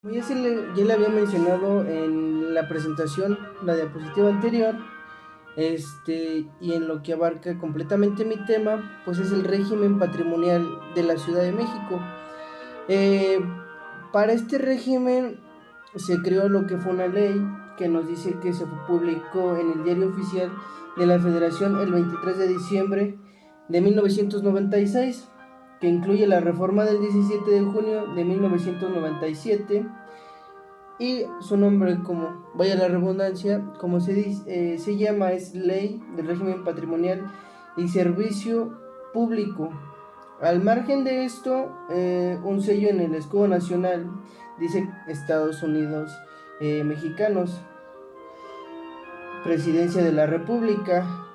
Como ya le había mencionado en la presentación, la diapositiva anterior, y en lo que abarca completamente mi tema, pues es el régimen patrimonial de la Ciudad de México. Eh, para este régimen se creó lo que fue una ley que nos dice que se publicó en el Diario Oficial de la Federación el 23 de diciembre de 1996, que incluye la reforma del 17 de junio de 1997 y su nombre, como vaya la redundancia, como se dice, se llama, es Ley del Régimen Patrimonial y Servicio Público. Al margen de esto, un sello en el escudo nacional dice Estados Unidos Mexicanos, Presidencia de la República.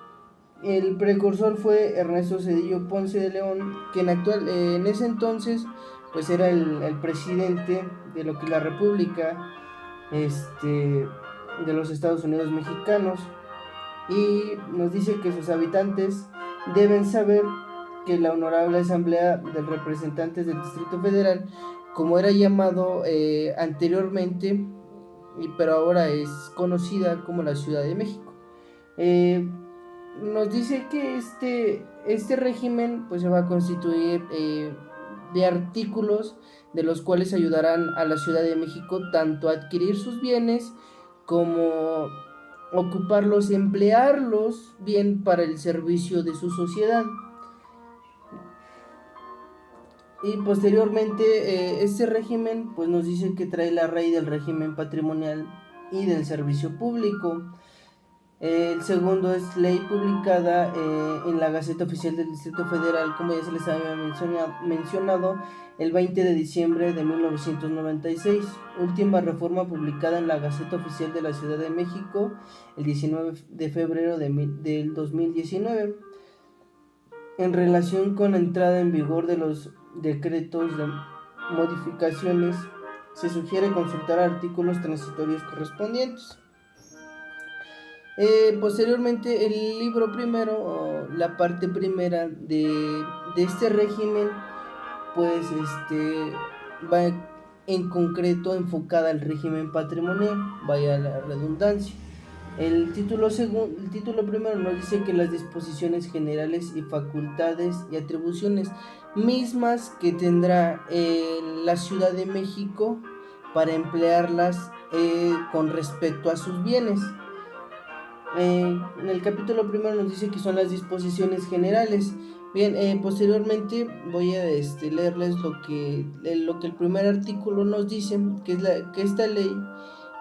El precursor fue Ernesto Zedillo Ponce de León, que en ese entonces pues era el presidente de lo que es la República de los Estados Unidos mexicanos, y nos dice que sus habitantes deben saber que la Honorable Asamblea de Representantes del Distrito Federal, como era llamado anteriormente, pero ahora es conocida como la Ciudad de México, eh, nos dice que este régimen pues se va a constituir de artículos de los cuales ayudarán a la Ciudad de México tanto a adquirir sus bienes como ocuparlos, emplearlos bien para el servicio de su sociedad. Y posteriormente este régimen pues nos dice que trae la raíz del régimen patrimonial y del servicio público. El segundo es ley publicada en la Gaceta Oficial del Distrito Federal, como ya se les había mencionado, el 20 de diciembre de 1996. Última reforma publicada en la Gaceta Oficial de la Ciudad de México el 19 de febrero del 2019. En relación con la entrada en vigor de los decretos de modificaciones, se sugiere consultar artículos transitorios correspondientes. Posteriormente, el libro primero, o la parte primera de este régimen, pues va en concreto enfocada al régimen patrimonial, vaya la redundancia. El título primero nos dice que las disposiciones generales y facultades y atribuciones mismas que tendrá la Ciudad de México para emplearlas con respecto a sus bienes. En el capítulo primero nos dice que son las disposiciones generales. Bien, posteriormente voy a leerles lo que el primer artículo nos dice, que es que esta ley,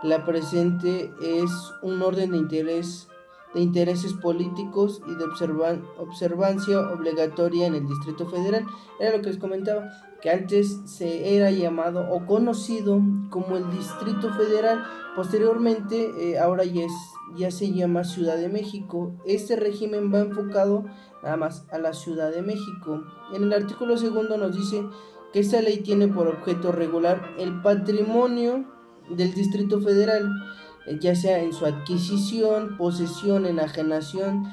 la presente, es un orden de intereses políticos y de observancia obligatoria en el Distrito Federal. Era lo que les comentaba, que antes se era llamado o conocido como el Distrito Federal. Posteriormente, ahora ya se llama Ciudad de México. Este régimen va enfocado nada más a la Ciudad de México. En el artículo segundo nos dice que esta ley tiene por objeto regular el patrimonio del Distrito Federal, ya sea en su adquisición, posesión, enajenación,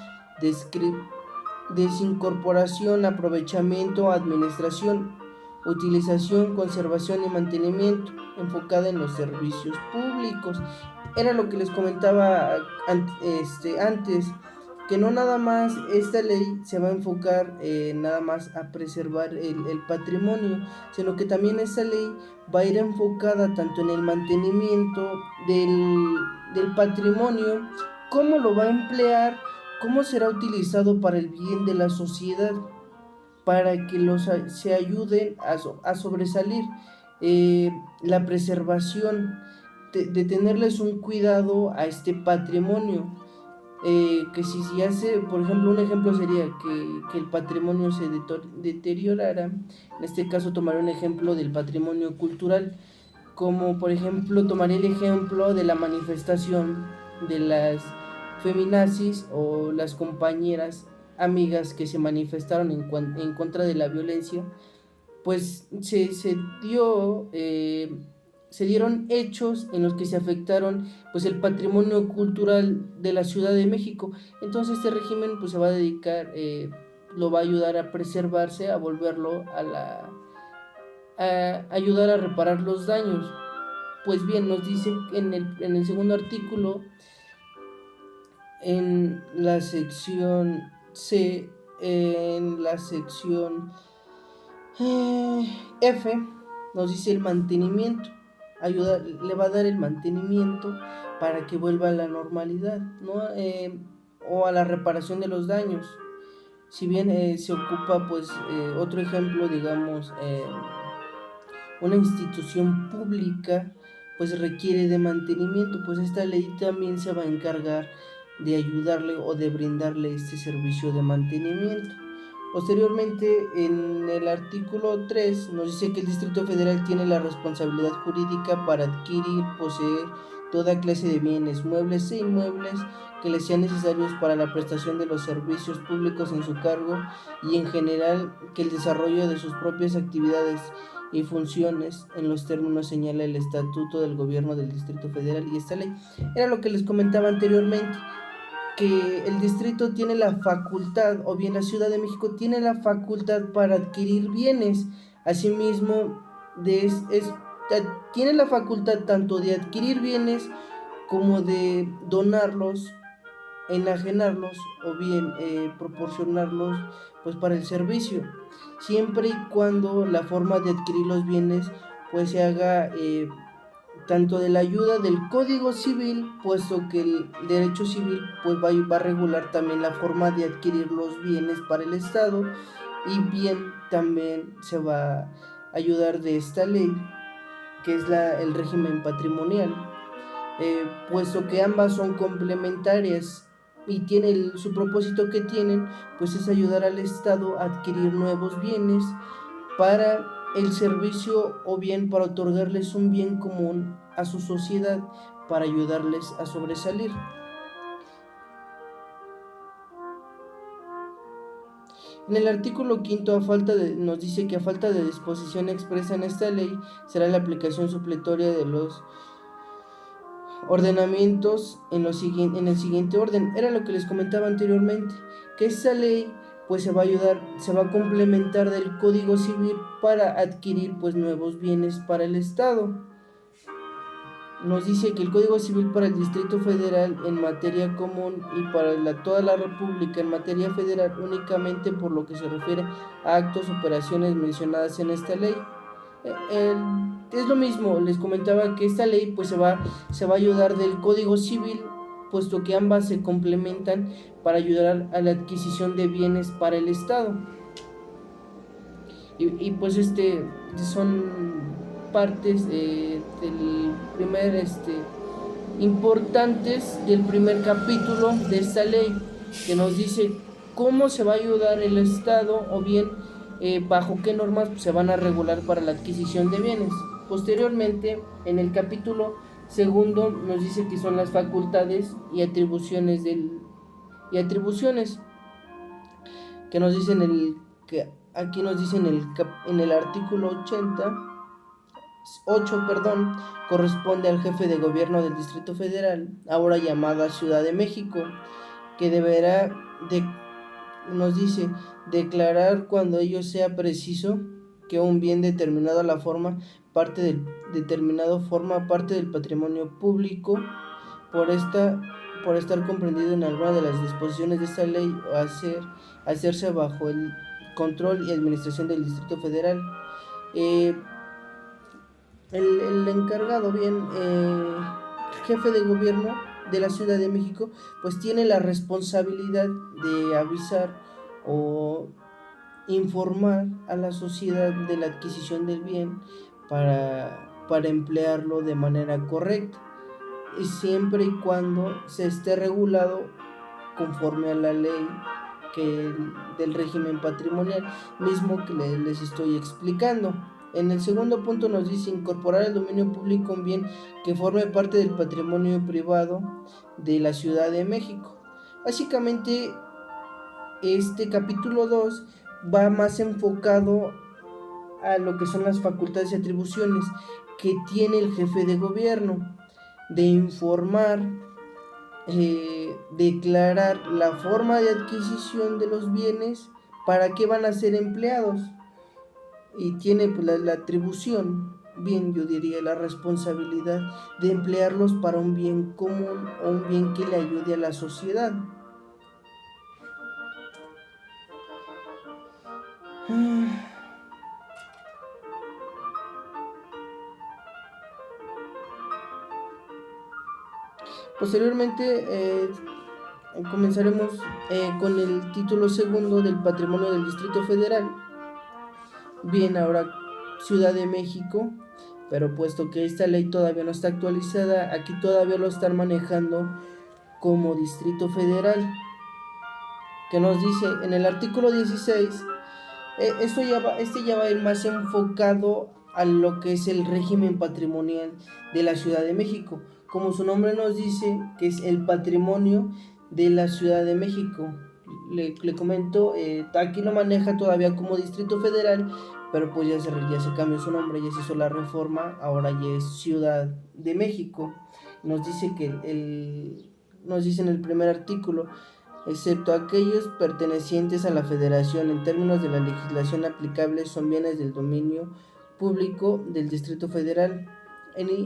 desincorporación, aprovechamiento, administración, utilización, conservación y mantenimiento, enfocada en los servicios públicos. Era lo que les comentaba antes, que no nada más esta ley se va a enfocar nada más a preservar el patrimonio, sino que también esta ley va a ir enfocada tanto en el mantenimiento del patrimonio, cómo lo va a emplear, cómo será utilizado para el bien de la sociedad, para que se ayuden a sobresalir. La preservación, de tenerles un cuidado a este patrimonio. Que si hace, por ejemplo, un ejemplo sería que el patrimonio se deteriorara. En este caso tomaré un ejemplo del patrimonio cultural, como por ejemplo tomaré el ejemplo de la manifestación de las feminazis o las compañeras amigas que se manifestaron en contra de la violencia. Pues se dieron hechos en los que se afectaron pues el patrimonio cultural de la Ciudad de México. Entonces este régimen pues se va a dedicar, lo va a ayudar a preservarse, a volverlo a ayudar a reparar los daños. Pues bien, nos dice en el segundo artículo, en la sección C, en la sección F, nos dice el mantenimiento. Le va a dar el mantenimiento para que vuelva a la normalidad, ¿no? O a la reparación de los daños. Si bien se ocupa, pues, otro ejemplo, digamos, una institución pública, pues requiere de mantenimiento, pues esta ley también se va a encargar de ayudarle o de brindarle este servicio de mantenimiento. Posteriormente, en el artículo 3 nos dice que el Distrito Federal tiene la responsabilidad jurídica para adquirir, poseer toda clase de bienes, muebles e inmuebles que les sean necesarios para la prestación de los servicios públicos en su cargo y en general que el desarrollo de sus propias actividades y funciones en los términos señala el Estatuto del Gobierno del Distrito Federal y esta ley. Era lo que les comentaba anteriormente, que el distrito tiene la facultad, o bien la Ciudad de México tiene la facultad para adquirir bienes. Asimismo, tiene la facultad tanto de adquirir bienes como de donarlos, enajenarlos o bien proporcionarlos, pues, para el servicio, siempre y cuando la forma de adquirir los bienes pues se haga tanto de la ayuda del Código Civil, puesto que el derecho civil pues va a regular también la forma de adquirir los bienes para el Estado, y bien también se va a ayudar de esta ley que es el régimen patrimonial, puesto que ambas son complementarias y su propósito que tienen pues es ayudar al Estado a adquirir nuevos bienes para el servicio o bien para otorgarles un bien común a su sociedad para ayudarles a sobresalir. En el artículo 5 nos dice que a falta de disposición expresa en esta ley será la aplicación supletoria de los ordenamientos en el siguiente orden. Era lo que les comentaba anteriormente, que esta ley pues se va a complementar del Código Civil para adquirir pues nuevos bienes para el Estado. Nos dice que el Código Civil para el Distrito Federal en materia común y para toda la República en materia federal únicamente por lo que se refiere a actos, operaciones mencionadas en esta ley. Es lo mismo, les comentaba que esta ley pues se va a ayudar del Código Civil, puesto que ambas se complementan para ayudar a la adquisición de bienes para el Estado. Y pues son partes del primer importantes del primer capítulo de esta ley, que nos dice cómo se va a ayudar el Estado o bien bajo qué normas se van a regular para la adquisición de bienes. Posteriormente, en el capítulo segundo nos dice que son las facultades y atribuciones que nos dicen aquí nos dicen en el artículo 8, corresponde al jefe de gobierno del Distrito Federal, ahora llamada Ciudad de México, que deberá nos dice declarar cuando ello sea preciso que un bien determinado forma parte del patrimonio público por estar comprendido en alguna de las disposiciones de esta ley o hacerse bajo el control y administración del Distrito Federal. El encargado, jefe de gobierno de la Ciudad de México, pues tiene la responsabilidad de avisar o informar a la sociedad de la adquisición del bien para emplearlo de manera correcta, y siempre y cuando se esté regulado conforme a la ley del régimen patrimonial mismo que les estoy explicando. En el segundo punto nos dice incorporar al dominio público un bien que forme parte del patrimonio privado de la Ciudad de México. Básicamente, este capítulo 2 va más enfocado a lo que son las facultades y atribuciones que tiene el jefe de gobierno, de informar, declarar la forma de adquisición de los bienes, para qué van a ser empleados, y tiene pues la atribución bien, yo diría, la responsabilidad de emplearlos para un bien común o un bien que le ayude a la sociedad. Posteriormente comenzaremos con el título segundo del Patrimonio del Distrito Federal. Bien, ahora Ciudad de México, pero puesto que esta ley todavía no está actualizada, aquí todavía lo están manejando como Distrito Federal, que nos dice en el artículo 16, este ya va a ir más enfocado a lo que es el régimen patrimonial de la Ciudad de México, como su nombre nos dice, que es el patrimonio de la Ciudad de México. Le comento, aquí lo maneja todavía como Distrito Federal, pero pues ya se cambió su nombre, ya se hizo la reforma, ahora ya es Ciudad de México. Nos dice nos dice en el primer artículo, excepto aquellos pertenecientes a la Federación en términos de la legislación aplicable, son bienes del dominio público del Distrito Federal.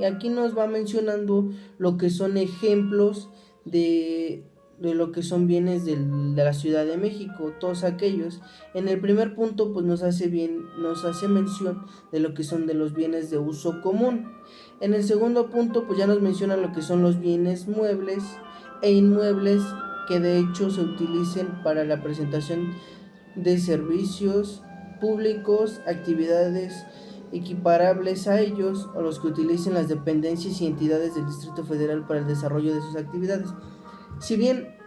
Aquí nos va mencionando lo que son ejemplos de lo que son bienes de la Ciudad de México, todos aquellos. En el primer punto pues nos hace mención de lo que son de los bienes de uso común. En el segundo punto pues ya nos menciona lo que son los bienes muebles e inmuebles que de hecho se utilicen para la presentación de servicios públicos, actividades equiparables a ellos o los que utilicen las dependencias y entidades del Distrito Federal para el desarrollo de sus actividades. Si bien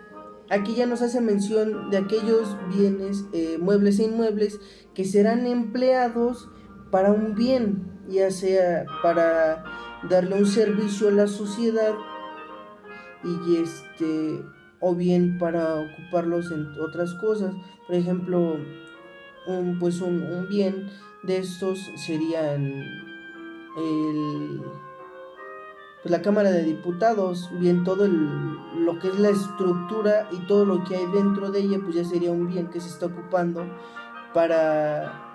aquí ya nos hace mención de aquellos bienes muebles e inmuebles que serán empleados para un bien, ya sea para darle un servicio a la sociedad y o bien para ocuparlos en otras cosas. Por ejemplo, un bien de estos sería pues la Cámara de Diputados, bien todo lo que es la estructura y todo lo que hay dentro de ella, pues ya sería un bien que se está ocupando para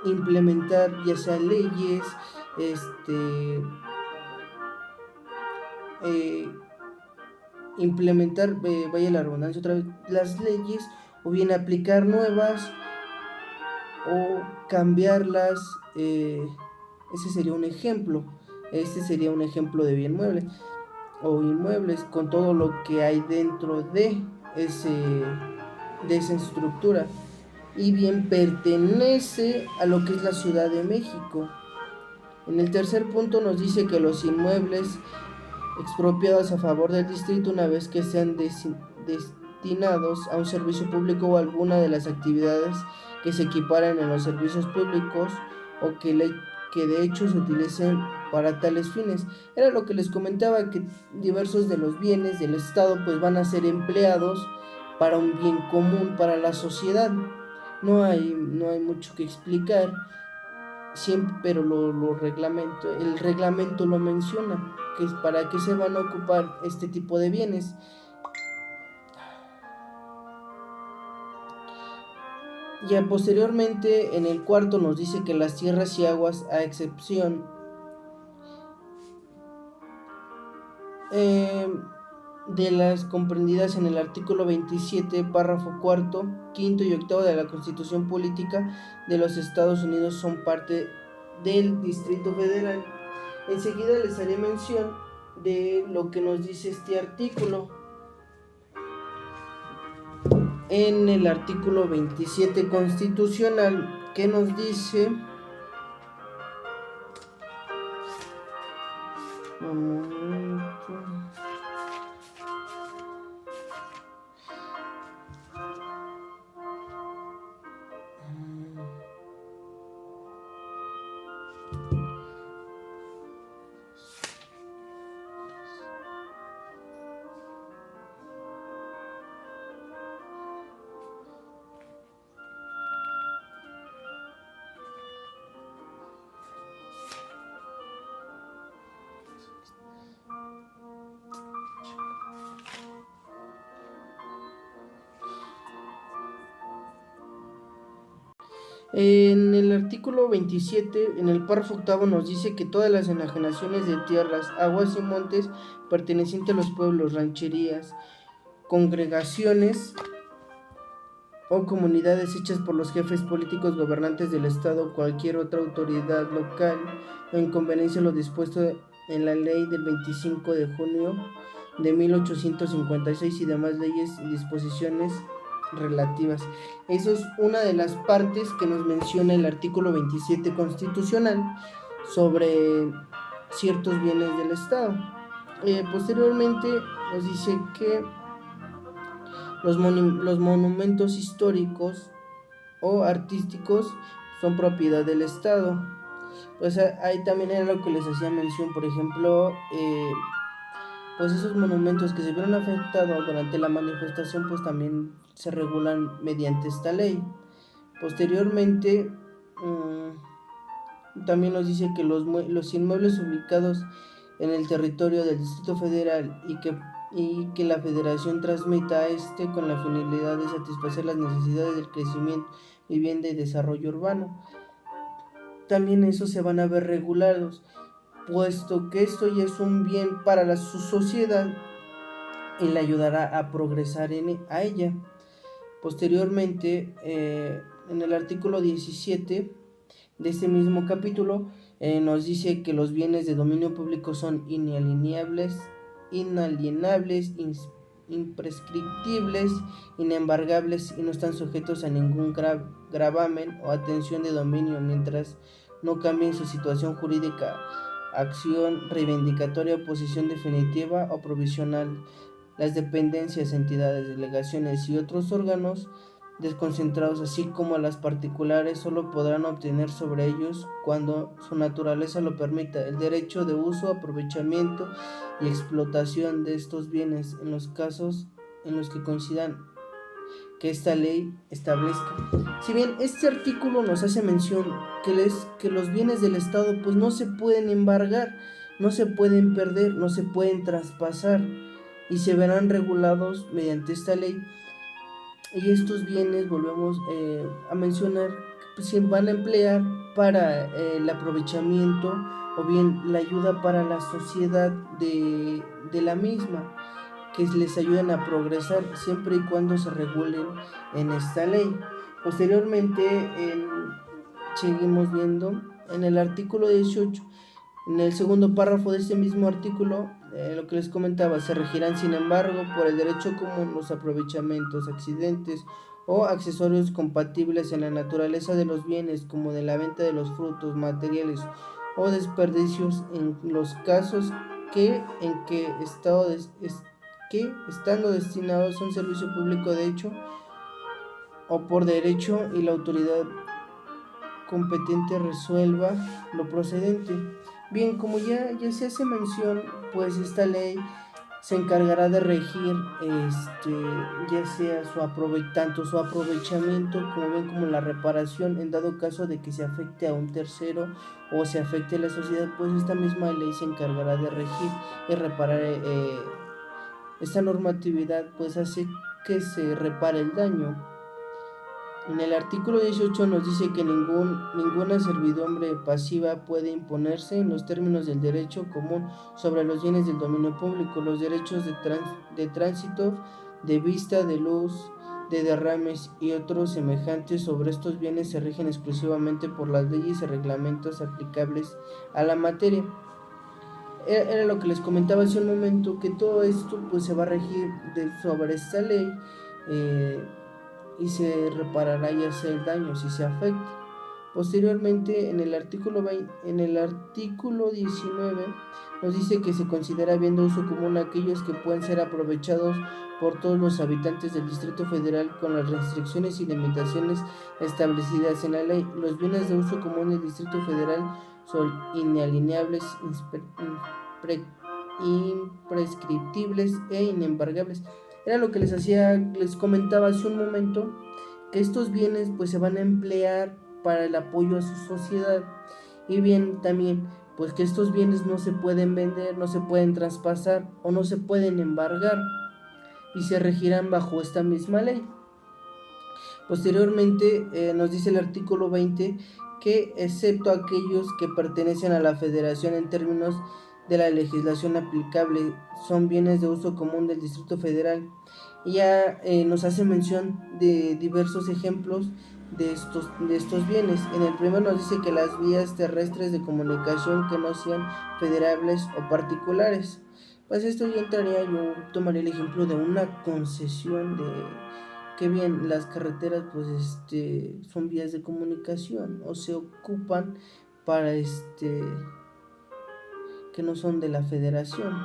implementar ya sea leyes, implementar, vaya la redundancia otra vez, las leyes, o bien aplicar nuevas o cambiarlas. Ese sería un ejemplo. Este sería un ejemplo de bien mueble o inmuebles con todo lo que hay dentro de esa estructura, y bien pertenece a lo que es la Ciudad de México. En el tercer punto nos dice que los inmuebles expropiados a favor del distrito, una vez que sean destinados a un servicio público o alguna de las actividades que se equiparen en los servicios públicos o que de hecho se utilicen para tales fines. Era lo que les comentaba, que diversos de los bienes del Estado pues van a ser empleados para un bien común para la sociedad. No hay mucho que explicar, siempre, pero el reglamento lo menciona, que es para qué se van a ocupar este tipo de bienes. Ya posteriormente en el cuarto nos dice que las tierras y aguas, a excepción de las comprendidas en el artículo 27, párrafo cuarto, quinto y octavo de la Constitución Política de los Estados Unidos, son parte del Distrito Federal. Enseguida les haré mención de lo que nos dice este artículo. En el artículo 27 constitucional, que nos dice... Un momento. En el artículo 27, en el párrafo octavo, nos dice que todas las enajenaciones de tierras, aguas y montes pertenecientes a los pueblos, rancherías, congregaciones o comunidades hechas por los jefes políticos gobernantes del Estado o cualquier otra autoridad local, en conveniencia lo dispuesto en la ley del 25 de junio de 1856 y demás leyes y disposiciones relativas. Eso es una de las partes que nos menciona el artículo 27 constitucional sobre ciertos bienes del Estado. Posteriormente nos dice que los monumentos históricos o artísticos son propiedad del Estado. Pues ahí también era lo que les hacía mención, por ejemplo, pues esos monumentos que se vieron afectados durante la manifestación, pues también se regulan mediante esta ley. Posteriormente, también nos dice que los inmuebles ubicados en el territorio del Distrito Federal y que la Federación transmita a este con la finalidad de satisfacer las necesidades del crecimiento, vivienda y desarrollo urbano. También esos se van a ver regulados, puesto que esto ya es un bien para su sociedad y le ayudará a progresar a ella. Posteriormente, en el artículo 17 de este mismo capítulo, nos dice que los bienes de dominio público son inalienables, imprescriptibles, inembargables y no están sujetos a ningún gravamen o atención de dominio mientras no cambien su situación jurídica, acción reivindicatoria, posición definitiva o provisional. Las dependencias, entidades, delegaciones y otros órganos desconcentrados, así como las particulares, solo podrán obtener sobre ellos cuando su naturaleza lo permita el derecho de uso, aprovechamiento y explotación de estos bienes en los casos en los que coincidan que esta ley establezca. Si bien este artículo nos hace mención que los bienes del Estado pues no se pueden embargar, no se pueden perder, no se pueden traspasar y se verán regulados mediante esta ley. Y estos bienes, volvemos a mencionar, pues, se van a emplear para el aprovechamiento o bien la ayuda para la sociedad de la misma, que les ayuden a progresar siempre y cuando se regulen en esta ley. Posteriormente, seguimos viendo en el artículo 18. En el segundo párrafo de este mismo artículo, lo que les comentaba, se regirán sin embargo por el derecho común los aprovechamientos, accidentes o accesorios compatibles en la naturaleza de los bienes, como de la venta de los frutos, materiales o desperdicios, en los casos que estando destinados a un servicio público de hecho o por derecho y la autoridad competente resuelva lo procedente. Bien, como ya se hace mención, pues esta ley se encargará de regir ya sea tanto su aprovechamiento como bien como la reparación en dado caso de que se afecte a un tercero o se afecte a la sociedad, pues esta misma ley se encargará de regir y reparar. Esta normatividad pues hace que se repare el daño. En el artículo 18 nos dice que ninguna servidumbre pasiva puede imponerse en los términos del derecho común sobre los bienes del dominio público. Los derechos de tránsito, de vista, de luz, de derrames y otros semejantes sobre estos bienes se rigen exclusivamente por las leyes y reglamentos aplicables a la materia. Era lo que les comentaba hace un momento, que todo esto pues se va a regir sobre esta ley. Y se reparará ya sea el daño si se afecta. Posteriormente, en el artículo 19 nos dice que se considera bien de uso común aquellos que pueden ser aprovechados por todos los habitantes del Distrito Federal con las restricciones y limitaciones establecidas en la ley. Los bienes de uso común del Distrito Federal son inalienables, imprescriptibles e inembargables. Era lo que les comentaba hace un momento, que estos bienes pues se van a emplear para el apoyo a su sociedad, y bien también pues que estos bienes no se pueden vender, no se pueden traspasar o no se pueden embargar y se regirán bajo esta misma ley. Posteriormente nos dice el artículo 20 que excepto aquellos que pertenecen a la federación en términos de la legislación aplicable son bienes de uso común del Distrito Federal. Y ya nos hace mención de diversos ejemplos de estos bienes. En el primero nos dice que las vías terrestres de comunicación que no sean federables o particulares. Pues esto ya entraría, yo tomaría el ejemplo de una concesión de que bien las carreteras pues son vías de comunicación o se ocupan para que no son de la federación.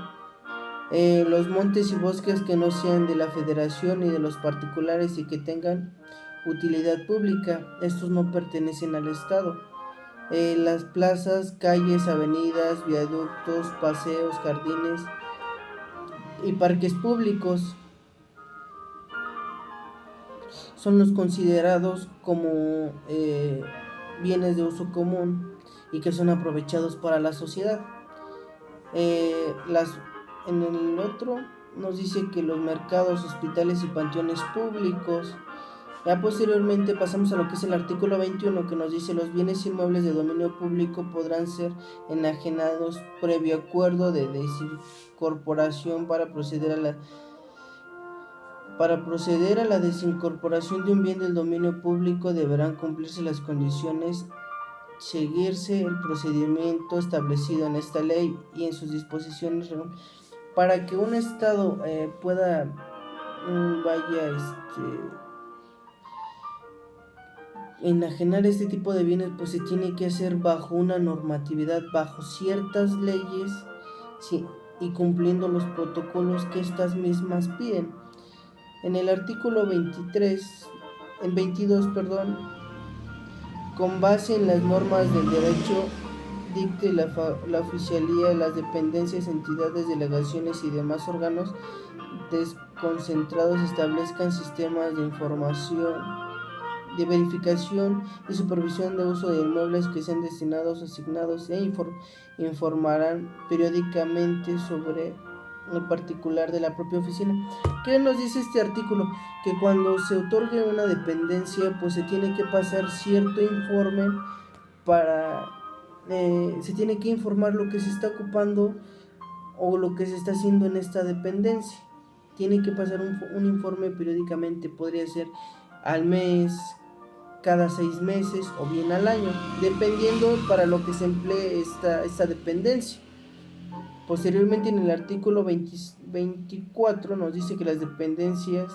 Los montes y bosques que no sean de la federación ni de los particulares y que tengan utilidad pública, estos no pertenecen al Estado. Las plazas, calles, avenidas, viaductos, paseos, jardines y parques públicos son los considerados como bienes de uso común y que son aprovechados para la sociedad. En el otro nos dice que los mercados, hospitales y panteones públicos. Ya posteriormente pasamos a lo que es el artículo 21, que nos dice los bienes inmuebles de dominio público podrán ser enajenados previo acuerdo de desincorporación. Para proceder a la desincorporación de un bien del dominio público deberán cumplirse las condiciones, seguirse el procedimiento establecido en esta ley y en sus disposiciones para que un Estado pueda enajenar este tipo de bienes, pues se tiene que hacer bajo una normatividad, bajo ciertas leyes, sí, y cumpliendo los protocolos que estas mismas piden. En el artículo 22, con base en las normas del derecho, dicte la oficialía, las dependencias, entidades, delegaciones y demás órganos desconcentrados establezcan sistemas de información, de verificación y supervisión de uso de inmuebles que sean destinados, asignados e informarán periódicamente sobre el particular de la propia oficina. ¿Qué nos dice este artículo? Que cuando se otorgue una dependencia, pues se tiene que pasar cierto informe se tiene que informar lo que se está ocupando o lo que se está haciendo en esta dependencia. Tiene que pasar un informe periódicamente, podría ser al mes, cada 6 meses o bien al año, dependiendo para lo que se emplee esta dependencia. Posteriormente, en el artículo 24 nos dice que las dependencias,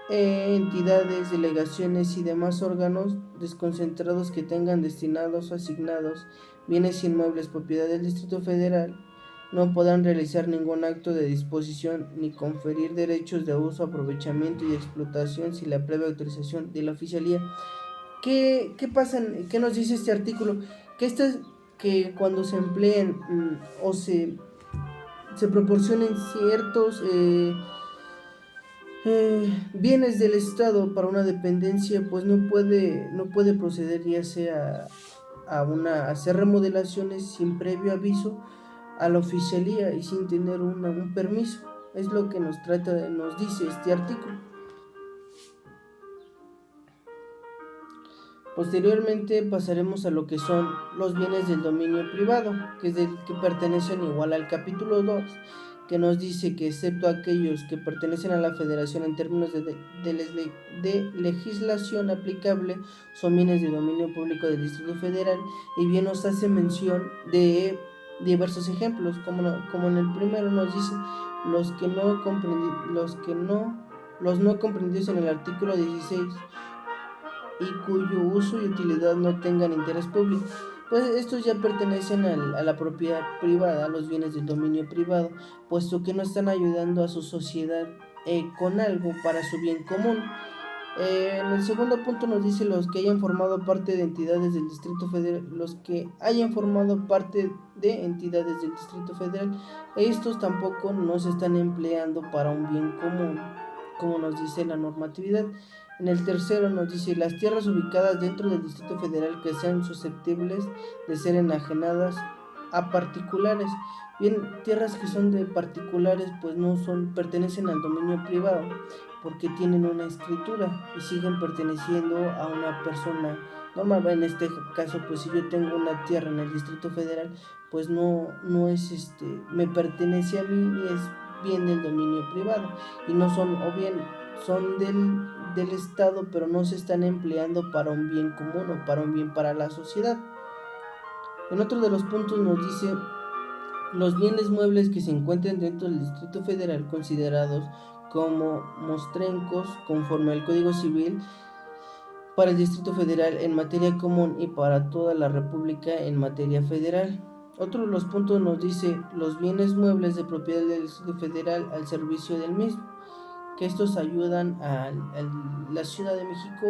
entidades, delegaciones y demás órganos desconcentrados que tengan destinados o asignados bienes inmuebles propiedad del Distrito Federal no podrán realizar ningún acto de disposición ni conferir derechos de uso, aprovechamiento y explotación sin la previa autorización de la oficialía. ¿Qué pasa? ¿Qué nos dice este artículo? Que cuando se empleen o se proporcionen ciertos bienes del Estado para una dependencia, pues no puede proceder ya sea a hacer remodelaciones sin previo aviso a la oficialía y sin tener un permiso. Es lo que nos dice este artículo. Posteriormente pasaremos a lo que son los bienes del dominio privado, que pertenecen igual al capítulo 2, que nos dice que excepto aquellos que pertenecen a la federación en términos de legislación aplicable son bienes de dominio público del Distrito Federal, y bien nos hace mención de diversos ejemplos, como en el primero nos dice los no comprendidos en el artículo 16 y cuyo uso y utilidad no tengan interés público. Pues estos ya pertenecen a la propiedad privada, a los bienes del dominio privado, puesto que no están ayudando a su sociedad con algo para su bien común. En el segundo punto nos dice los que hayan formado parte de entidades del Distrito Federal, estos tampoco no se están empleando para un bien común, como nos dice la normatividad. En el tercero nos dice las tierras ubicadas dentro del Distrito Federal que sean susceptibles de ser enajenadas a particulares. Bien, tierras que son de particulares pues no son, pertenecen al dominio privado porque tienen una escritura y siguen perteneciendo a una persona normal. En este caso, pues si yo tengo una tierra en el Distrito Federal, pues no es me pertenece a mí y es bien del dominio privado y no son, o bien son del Estado, pero no se están empleando para un bien común o para un bien para la sociedad. En otro de los puntos nos dice: los bienes muebles que se encuentren dentro del Distrito Federal considerados como mostrencos conforme al Código Civil para el Distrito Federal en materia común y para toda la República en materia federal. Otro de los puntos nos dice: los bienes muebles de propiedad del Distrito Federal al servicio del mismo, que estos ayudan a la Ciudad de México.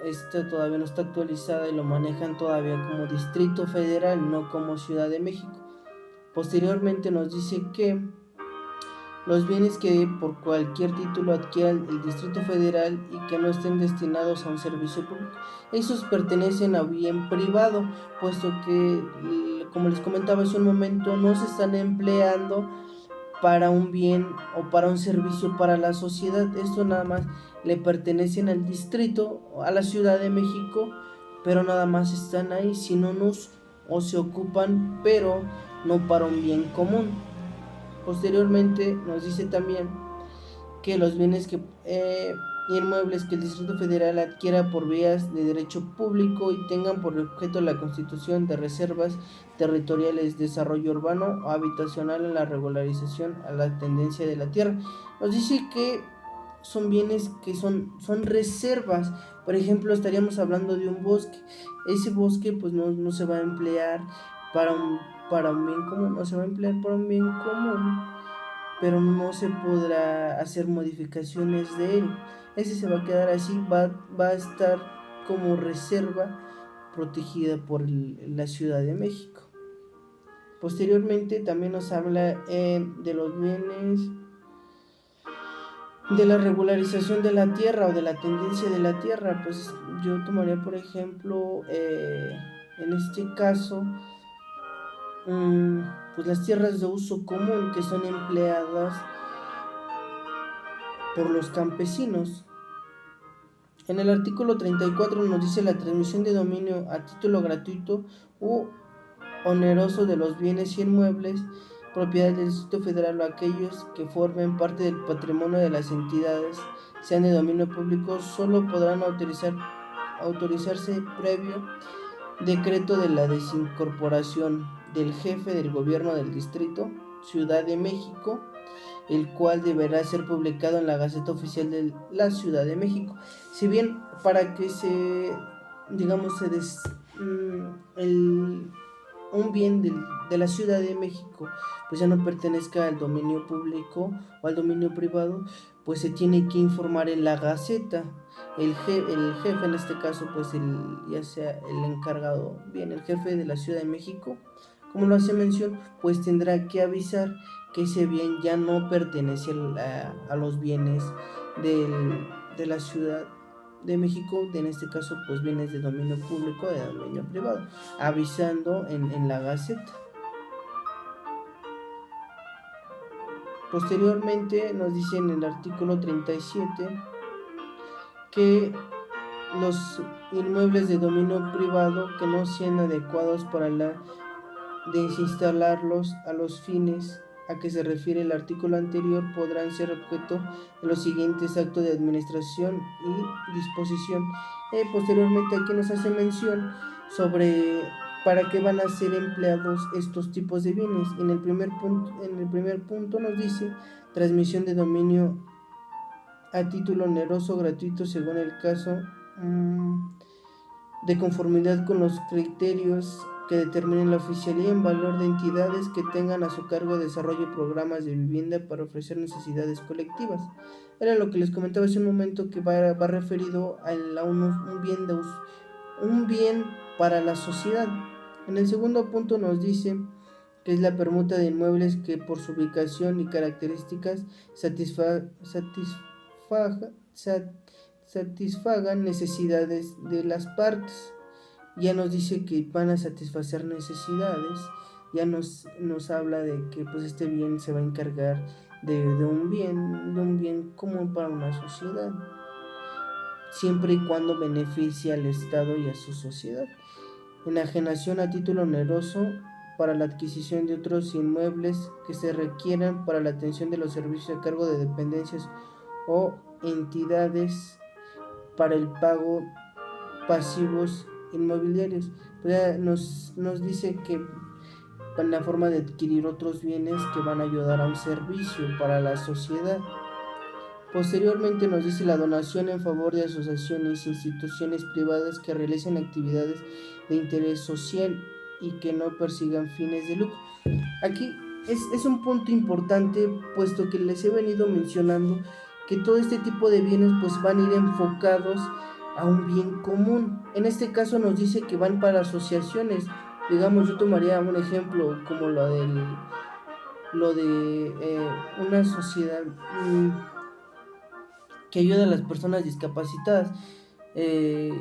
Esta todavía no está actualizada y lo manejan todavía como Distrito Federal, no como Ciudad de México. Posteriormente nos dice que los bienes que por cualquier título adquieran el Distrito Federal y que no estén destinados a un servicio público, esos pertenecen a bien privado, puesto que, como les comentaba hace un momento, no se están empleando para un bien o para un servicio para la sociedad. Esto nada más le pertenecen al distrito, a la Ciudad de México, pero nada más están ahí sin un uso o se ocupan, pero no para un bien común. Posteriormente nos dice también que los bienes inmuebles que el Distrito Federal adquiera por vías de derecho público y tengan por objeto la constitución de reservas territoriales, desarrollo urbano o habitacional en la regularización a la tendencia de la tierra. Nos dice que son bienes que son reservas. Por ejemplo, estaríamos hablando de un bosque. Ese bosque pues no se va a emplear para un bien común, no se va a emplear para un bien común, pero no se podrá hacer modificaciones de él. Ese se va a quedar así, va a estar como reserva protegida por la Ciudad de México. Posteriormente también nos habla de los bienes, de la regularización de la tierra o de la tendencia de la tierra. Pues yo tomaría por ejemplo en este caso pues las tierras de uso común que son empleadas por los campesinos. En el artículo 34 nos dice: la transmisión de dominio a título gratuito u oneroso de los bienes inmuebles propiedad del Distrito Federal o aquellos que formen parte del patrimonio de las entidades sean de dominio público solo podrán autorizarse previo decreto de la desincorporación del jefe del gobierno del Distrito Ciudad de México, el cual deberá ser publicado en la Gaceta Oficial de la Ciudad de México. Si bien para que un bien de la Ciudad de México pues ya no pertenezca al dominio público o al dominio privado, pues se tiene que informar en la Gaceta. El jefe, en este caso pues ya sea el encargado, bien el jefe de la Ciudad de México, como lo hace mención, pues tendrá que avisar que ese bien ya no pertenece a los bienes de la Ciudad de México, en este caso pues bienes de dominio público o de dominio privado, avisando en la Gaceta. Posteriormente nos dice en el artículo 37 que los inmuebles de dominio privado que no sean adecuados para desinstalarlos a los fines a que se refiere el artículo anterior podrán ser objeto de los siguientes actos de administración y disposición. Posteriormente aquí nos hace mención sobre para qué van a ser empleados estos tipos de bienes. En el primer punto nos dice: transmisión de dominio a título oneroso gratuito según el caso, de conformidad con los criterios que determinen la oficialía en valor de entidades que tengan a su cargo desarrollo de programas de vivienda para ofrecer necesidades colectivas. Era lo que les comentaba hace un momento, que va referido a un bien para la sociedad. En el segundo punto nos dice que es la permuta de inmuebles que por su ubicación y características satisfagan necesidades de las partes. ya nos dice que van a satisfacer necesidades, ya nos habla de que pues este bien se va a encargar de un bien común para una sociedad, siempre y cuando beneficie al Estado y a su sociedad. Enajenación a título oneroso para la adquisición de otros inmuebles que se requieran para la atención de los servicios a cargo de dependencias o entidades para el pago pasivos inmobiliarios. Nos dice que en la forma de adquirir otros bienes que van a ayudar a un servicio para la sociedad. Posteriormente nos dice la donación en favor de asociaciones e instituciones privadas que realicen actividades de interés social y que no persigan fines de lucro. Aquí es un punto importante, puesto que les he venido mencionando que todo este tipo de bienes pues van a ir enfocados a un bien común. En este caso nos dice que van para asociaciones. Digamos, yo tomaría un ejemplo como lo de una sociedad que ayuda a las personas discapacitadas, eh,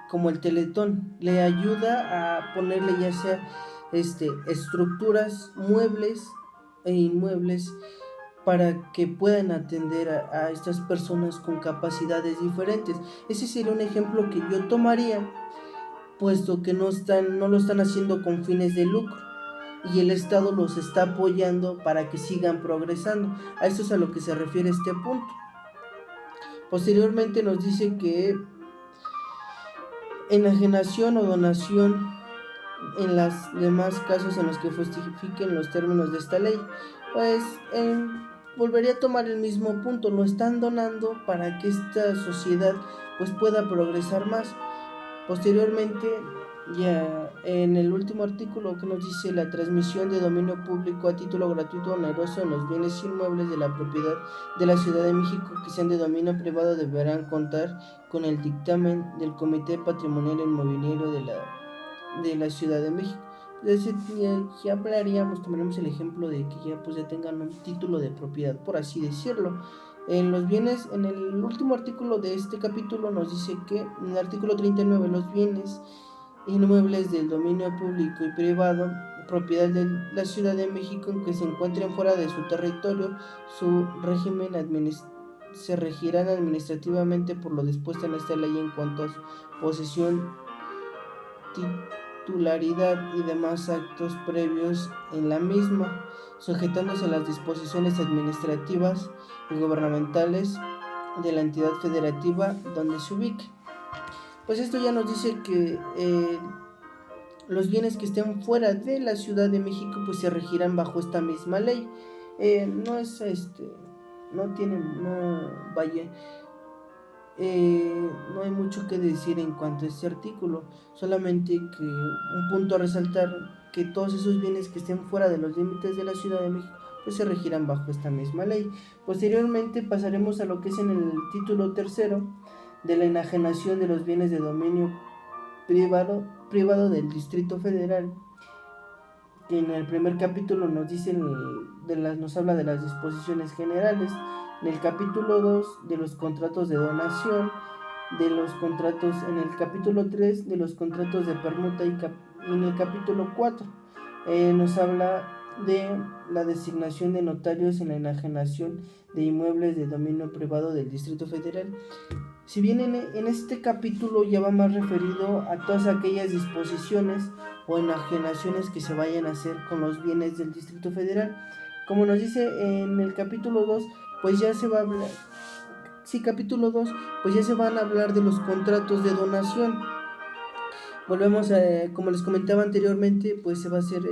como el Teletón, le ayuda a ponerle ya sea estructuras, muebles e inmuebles para que puedan atender a estas personas con capacidades diferentes. Ese sería un ejemplo que yo tomaría, puesto que no lo están haciendo con fines de lucro y el Estado los está apoyando para que sigan progresando. A esto es a lo que se refiere este punto. Posteriormente nos dice que enajenación o donación en los demás casos en los que justifiquen los términos de esta ley, pues volvería a tomar el mismo punto, lo están donando para que esta sociedad pues pueda progresar más. Posteriormente, ya en el último artículo que nos dice la transmisión de dominio público a título gratuito o oneroso en los bienes inmuebles de la propiedad de la Ciudad de México que sean de dominio privado deberán contar con el dictamen del Comité Patrimonial e Inmobiliario de la Ciudad de México. Entonces, ya hablaríamos, tomaremos el ejemplo de que ya tengan un título de propiedad, por así decirlo. En los bienes, en el último artículo de este capítulo nos dice que en el artículo 39 los bienes inmuebles del dominio público y privado, propiedad de la Ciudad de México, en que se encuentren fuera de su territorio, su régimen se regirán administrativamente por lo dispuesto en esta ley en cuanto a su posesión, titularidad y demás actos previos en la misma, sujetándose a las disposiciones administrativas y gubernamentales de la entidad federativa donde se ubique. Pues esto ya nos dice que los bienes que estén fuera de la Ciudad de México pues se regirán bajo esta misma ley. No es no tiene, no vaya, no hay mucho que decir en cuanto a este artículo, solamente que un punto a resaltar, que todos esos bienes que estén fuera de los límites de la Ciudad de México pues se regirán bajo esta misma ley. Posteriormente pasaremos a lo que es en el título tercero de la enajenación de los bienes de dominio privado del Distrito Federal, que en el primer capítulo nos habla de las disposiciones generales, en el capítulo 2 de los contratos de donación, de los contratos, en el capítulo 3 de los contratos de permuta y en el capítulo 4 nos habla de la designación de notarios en la enajenación de inmuebles de dominio privado del Distrito Federal. Si bien en este capítulo ya va más referido a todas aquellas disposiciones o enajenaciones que se vayan a hacer con los bienes del Distrito Federal, como nos dice en el capítulo 2, pues ya se va a hablar, sí, capítulo 2, pues ya se van a hablar de los contratos de donación. Volvemos a, como les comentaba anteriormente, pues se va a hacer,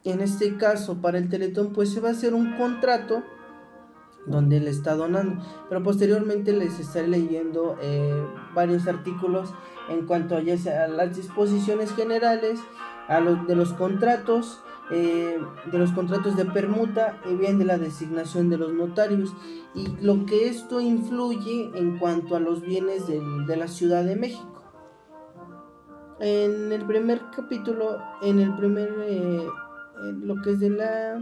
en este caso para el Teletón, pues se va a hacer un contrato donde le está donando, pero posteriormente les estaré leyendo varios artículos en cuanto a, ya sea, a las disposiciones generales, de los contratos, de permuta y bien de la designación de los notarios y lo que esto influye en cuanto a los bienes de la Ciudad de México. En el primer capítulo, lo que es de la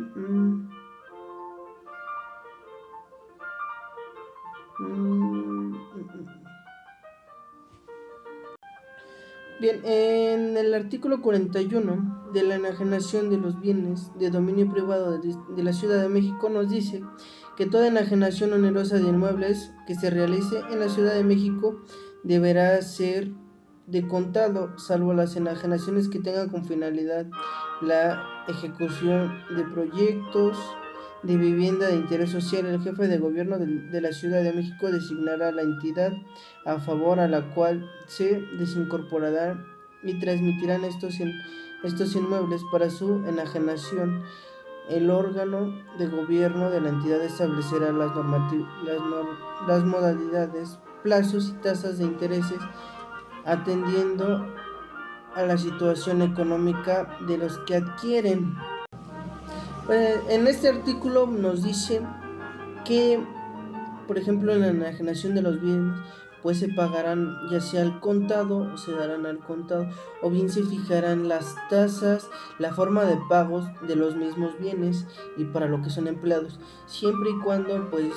Bien, en el artículo 41 de la enajenación de los bienes de dominio privado de la Ciudad de México nos dice que toda enajenación onerosa de inmuebles que se realice en la Ciudad de México deberá ser de contado, salvo las enajenaciones que tengan con finalidad la ejecución de proyectos de vivienda de interés social. El jefe de gobierno de la Ciudad de México designará la entidad a favor a la cual se desincorporarán y transmitirán estos inmuebles para su enajenación. El órgano de gobierno de la entidad establecerá las modalidades, plazos y tasas de intereses atendiendo a la situación económica de los que adquieren. En este artículo nos dice que, por ejemplo, en la enajenación de los bienes, pues se pagarán ya sea al contado o se darán al contado, o bien se fijarán las tasas, la forma de pagos de los mismos bienes y para lo que son empleados, siempre y cuando pues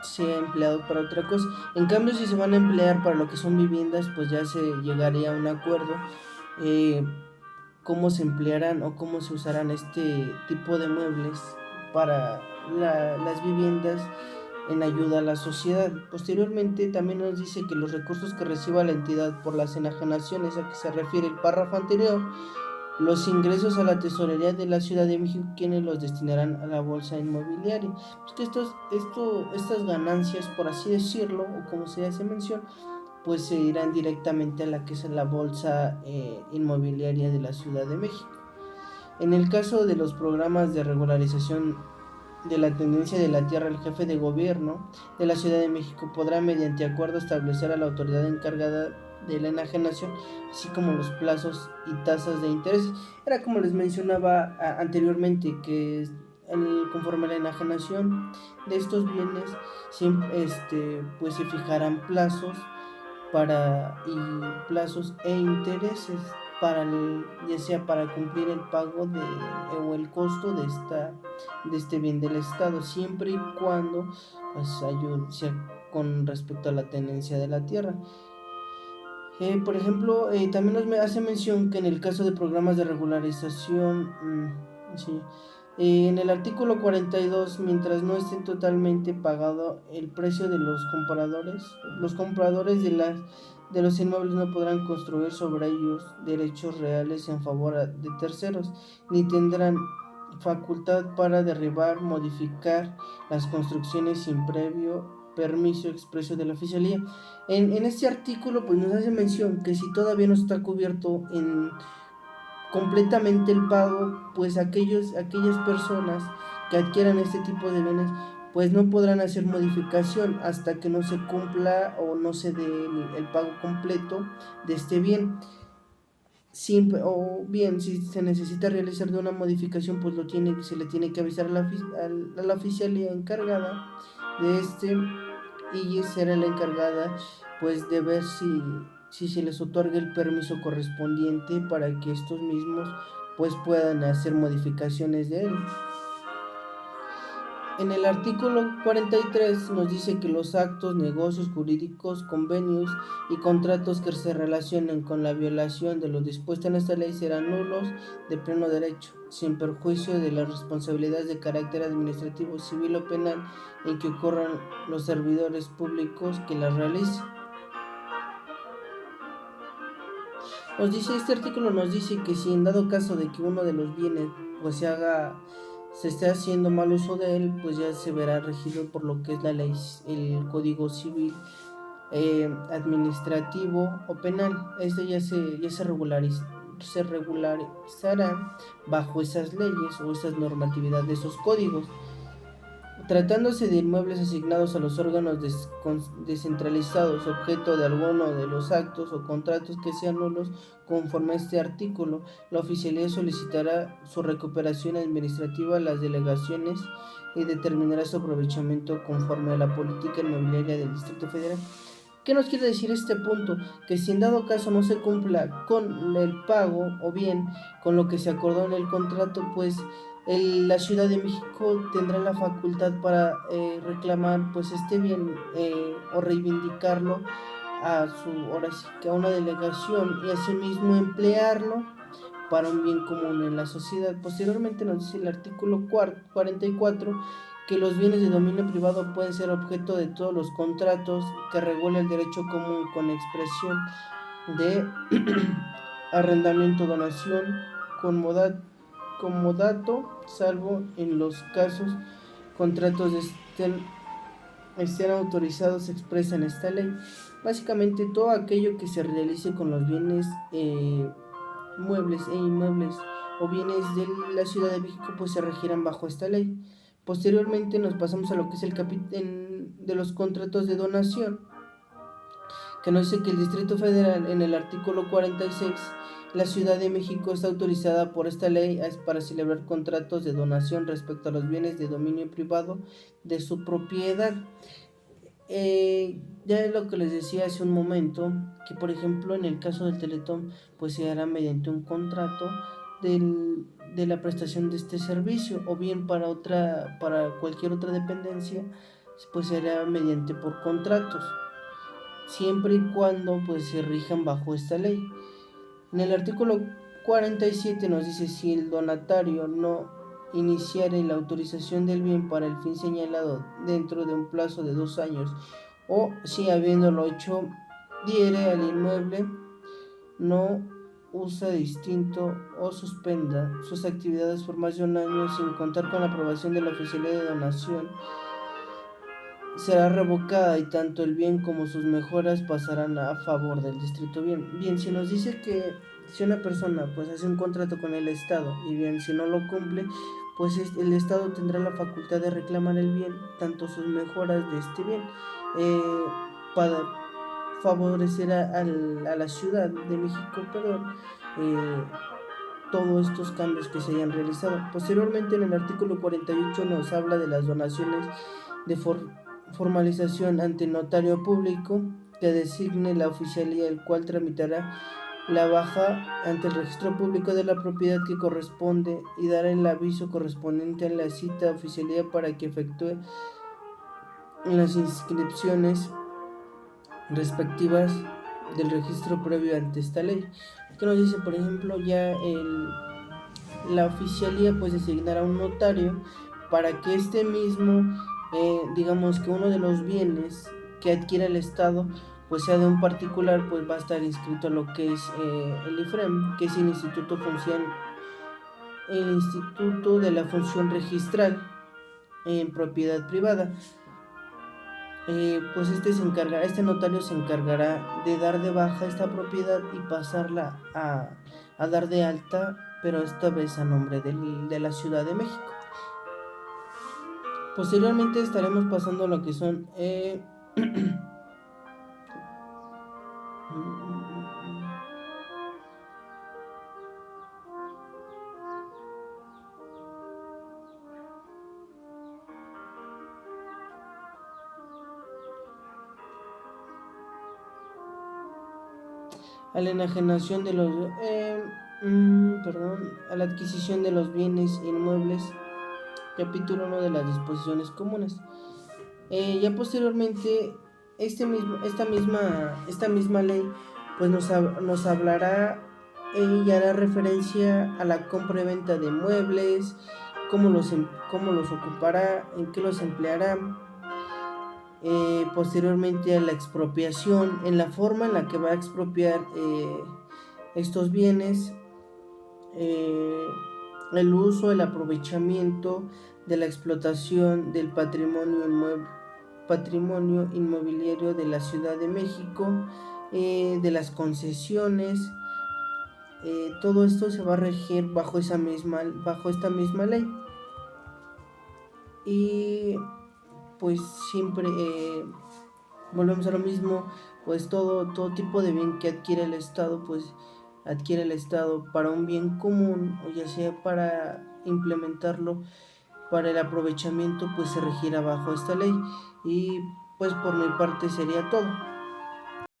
sea empleado para otra cosa. En cambio, si se van a emplear para lo que son viviendas, pues ya se llegaría a un acuerdo. Eh, cómo se emplearán o cómo se usarán este tipo de muebles para las viviendas en ayuda a la sociedad. Posteriormente también nos dice que los recursos que reciba la entidad por las enajenaciones a que se refiere el párrafo anterior, los ingresos a la tesorería de la Ciudad de México, quienes los destinarán a la bolsa inmobiliaria. Pues que estas ganancias, por así decirlo, o como se hace mención, pues se irán directamente a la que es la bolsa inmobiliaria de la Ciudad de México. En el caso de los programas de regularización de la tendencia de la tierra, el jefe de gobierno de la Ciudad de México podrá mediante acuerdo establecer a la autoridad encargada de la enajenación, así como los plazos y tasas de interés. Era como les mencionaba anteriormente, que conforme a la enajenación de estos bienes, siempre, pues se fijarán plazos e intereses para ya sea para cumplir el pago o el costo de este bien del Estado, siempre y cuando pues sea con respecto a la tenencia de la tierra. Por ejemplo, también nos hace mención que en el caso de programas de regularización, sí, en el artículo 42, mientras no estén totalmente pagado el precio de los compradores de los inmuebles no podrán construir sobre ellos derechos reales en favor de terceros, ni tendrán facultad para derribar, modificar las construcciones sin previo permiso expreso de la oficialía. En este artículo pues nos hace mención que si todavía no está cubierto completamente el pago, pues aquellas personas que adquieran este tipo de bienes pues no podrán hacer modificación hasta que no se cumpla o no se dé el pago completo de este bien. O bien, si se necesita realizar de una modificación, pues se le tiene que avisar a la oficialía encargada de y será la encargada pues de ver si se les otorga el permiso correspondiente para que estos mismos pues puedan hacer modificaciones de él. En el artículo 43 nos dice que los actos, negocios jurídicos, convenios y contratos que se relacionen con la violación de lo dispuesto en esta ley serán nulos de pleno derecho, sin perjuicio de las responsabilidades de carácter administrativo, civil o penal en que ocurran los servidores públicos que las realicen. Este artículo nos dice que si en dado caso de que uno de los bienes pues se esté haciendo mal uso de él, pues ya se verá regido por lo que es la ley, el Código Civil, administrativo o penal. Se regularizará bajo esas leyes o esas normatividades de esos códigos. Tratándose de inmuebles asignados a los órganos descentralizados, objeto de alguno de los actos o contratos que sean nulos conforme a este artículo, la oficialía solicitará su recuperación administrativa a las delegaciones y determinará su aprovechamiento conforme a la política inmobiliaria del Distrito Federal. ¿Qué nos quiere decir este punto? Que si en dado caso no se cumpla con el pago o bien con lo que se acordó en el contrato, pues la Ciudad de México tendrá la facultad para reclamar pues este bien o reivindicarlo ahora sí que a una delegación y asimismo emplearlo para un bien común en la sociedad. Posteriormente nos dice el artículo 44 que los bienes de dominio privado pueden ser objeto de todos los contratos que regula el derecho común con expresión de arrendamiento, donación, comodato, salvo en los casos contratos estén autorizados expresa en esta ley. Básicamente todo aquello que se realice con los bienes muebles e inmuebles o bienes de la Ciudad de México pues se regirán bajo esta ley. Posteriormente nos pasamos a lo que es el capítulo de los contratos de donación, que nos dice que el Distrito Federal en el artículo 46, la Ciudad de México está autorizada por esta ley para celebrar contratos de donación respecto a los bienes de dominio privado de su propiedad. Ya es lo que les decía hace un momento, que por ejemplo en el caso del Teletón pues se hará mediante un contrato de la prestación de este servicio, o bien para cualquier otra dependencia pues se hará mediante por contratos, siempre y cuando pues se rijan bajo esta ley. En el artículo 47 nos dice: si el donatario no iniciare la autorización del bien para el fin señalado dentro de un plazo de 2 años, o si habiéndolo hecho diere al inmueble, no usa distinto o suspenda sus actividades por más de un año sin contar con la aprobación de la oficialía de donación, será revocada y tanto el bien como sus mejoras pasarán a favor del distrito. Bien, si nos dice que si una persona pues hace un contrato con el Estado y bien si no lo cumple, pues el Estado tendrá la facultad de reclamar el bien, tanto sus mejoras de este bien, para favorecer a la Ciudad de México, todos estos cambios que se hayan realizado. Posteriormente en el artículo 48 nos habla de las donaciones de formalización ante notario público que designe la oficialía, el cual tramitará la baja ante el registro público de la propiedad que corresponde y dará el aviso correspondiente a la cita oficialía para que efectúe las inscripciones respectivas del registro previo ante esta ley. Que nos dice, por ejemplo, ya la oficialía pues designará un notario para que este mismo, digamos que uno de los bienes que adquiera el Estado pues sea de un particular, pues va a estar inscrito a lo que es el IFREM, que es el Instituto de la Función Registral en Propiedad Privada. Pues este notario se encargará de dar de baja esta propiedad y pasarla a dar de alta, pero esta vez a nombre de la Ciudad de México. Posteriormente estaremos pasando a lo que son a la enajenación de los a la adquisición de los bienes inmuebles, capítulo 1 de las disposiciones comunes. Ya posteriormente esta misma ley pues nos hablará y hará referencia a la compra y venta de muebles, cómo los ocupará, en qué los empleará. Posteriormente a la expropiación, en la forma en la que va a expropiar estos bienes, el uso, el aprovechamiento de la explotación del patrimonio inmobiliario de la Ciudad de México, de las concesiones, todo esto se va a regir bajo esta misma ley. Y pues siempre volvemos a lo mismo, pues todo tipo de bien que adquiere el Estado, pues adquiere el Estado para un bien común, o ya sea para implementarlo para el aprovechamiento, pues se regirá bajo esta ley. Y pues por mi parte sería todo.